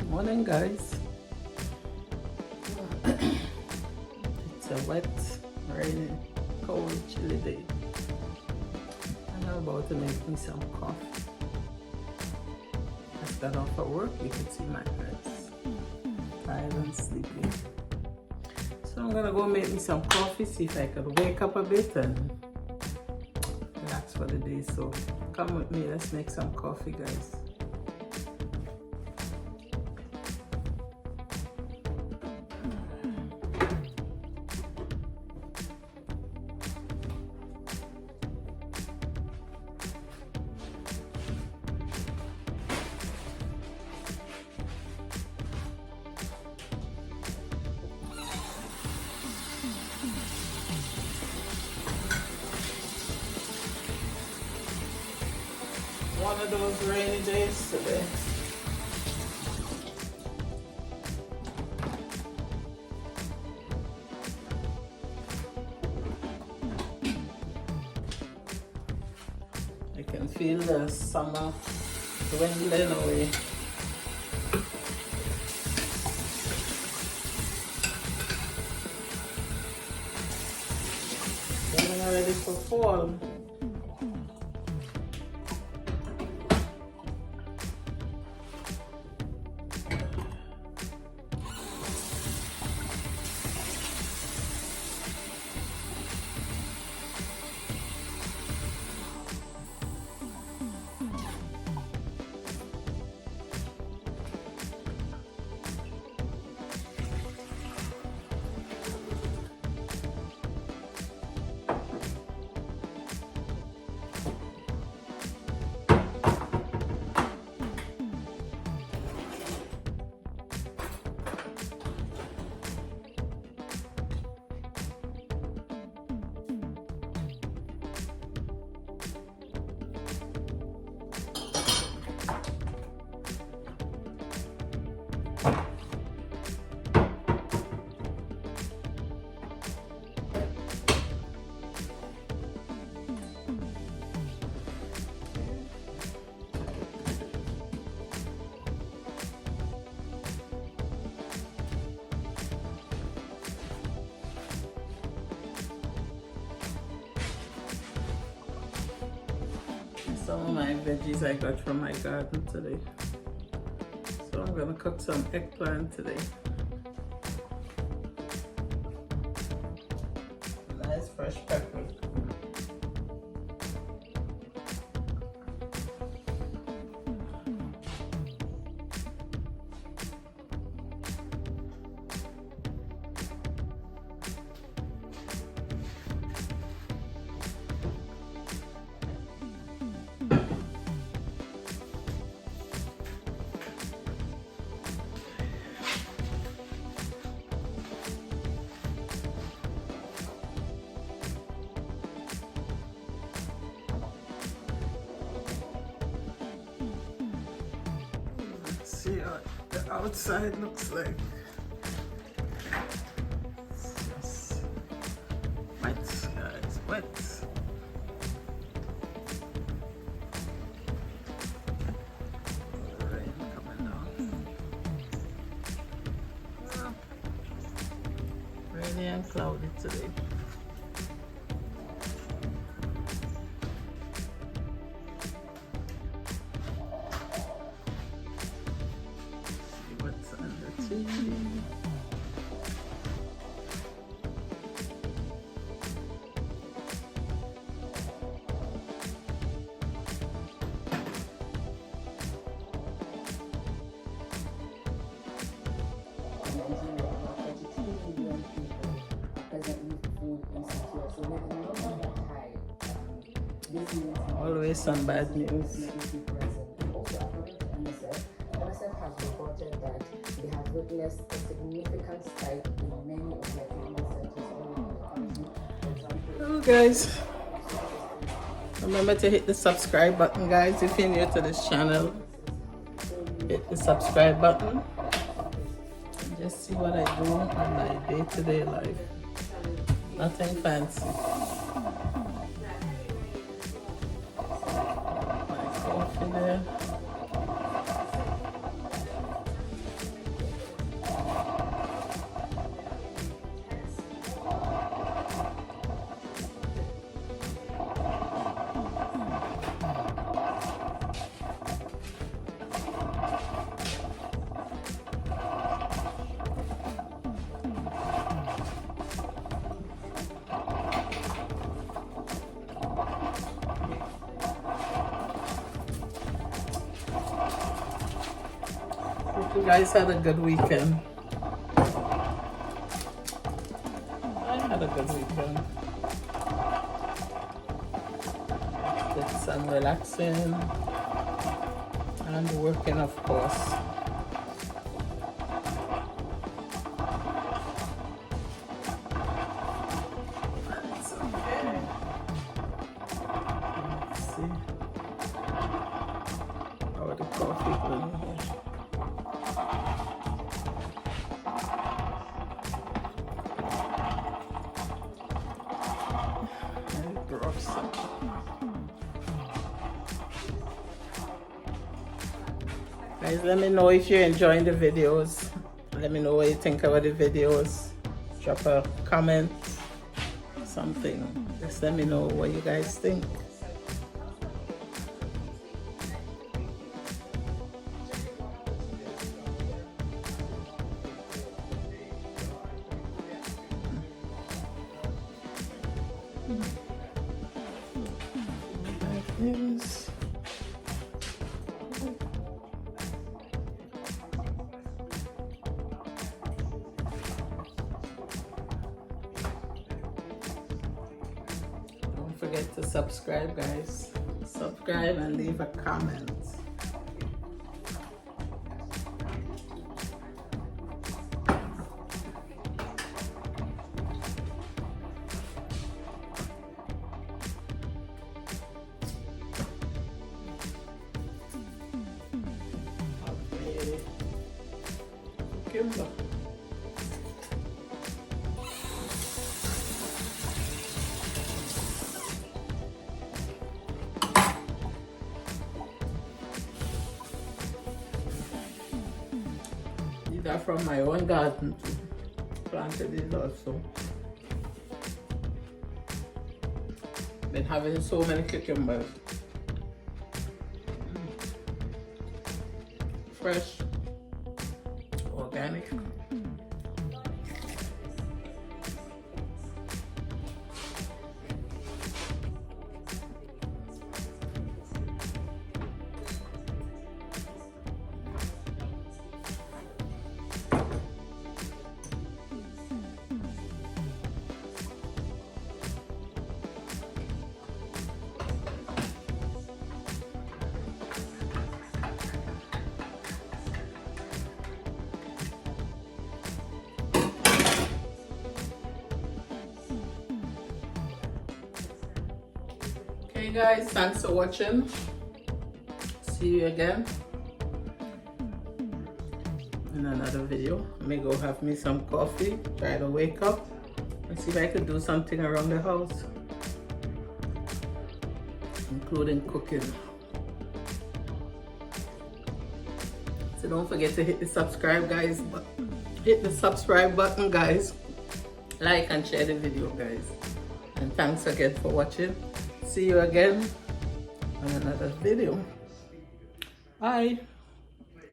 Morning, guys. It's a wet, rainy, cold, chilly day. I'm about to make me some coffee. I got off at work. You can see my eyes tired and sleepy. So I'm gonna go make me some coffee, see if I can wake up a bit and relax for the day. So come with me, let's make some coffee, guys. One of those rainy days today. I can feel the summer dwindling away. Getting ready for fall. Some of my veggies I got from my garden today. So I'm gonna cook some eggplant today. Nice fresh pepper. See what the outside looks like. It's just wet, guys, wet. Rain coming down. Rainy and cloudy today. Always some bad news. MSF has reported that they have witnessed a significant spike in many of their treatment centers all over the country. Hello guys, remember to hit the subscribe button, guys. If you're new to this channel, hit the subscribe button and just see what I do on my day-to-day life. Nothing fancy. My coffee there. Hope you guys had a good weekend. I had a good weekend. Did some relaxing and working, of course. It's okay. Let's see how the coffee going here. Guys, let me know if you're enjoying the videos. Let me know what you think about the videos. Drop a comment, something. Just let me know what you guys think. Yes. Don't forget to subscribe, guys. Subscribe and leave a comment. Cucumber. These are from my own garden too. Planted these also. Been having so many cucumbers. Fresh, organic. Okay guys, thanks for watching. See you again in another video. Let me go have me some coffee, try to wake up and see if I could do something around the house, including cooking. So don't forget to hit the subscribe, guys. Hit the subscribe button, guys. Like and share the video, guys. And thanks again for watching. See you again on another video. Bye.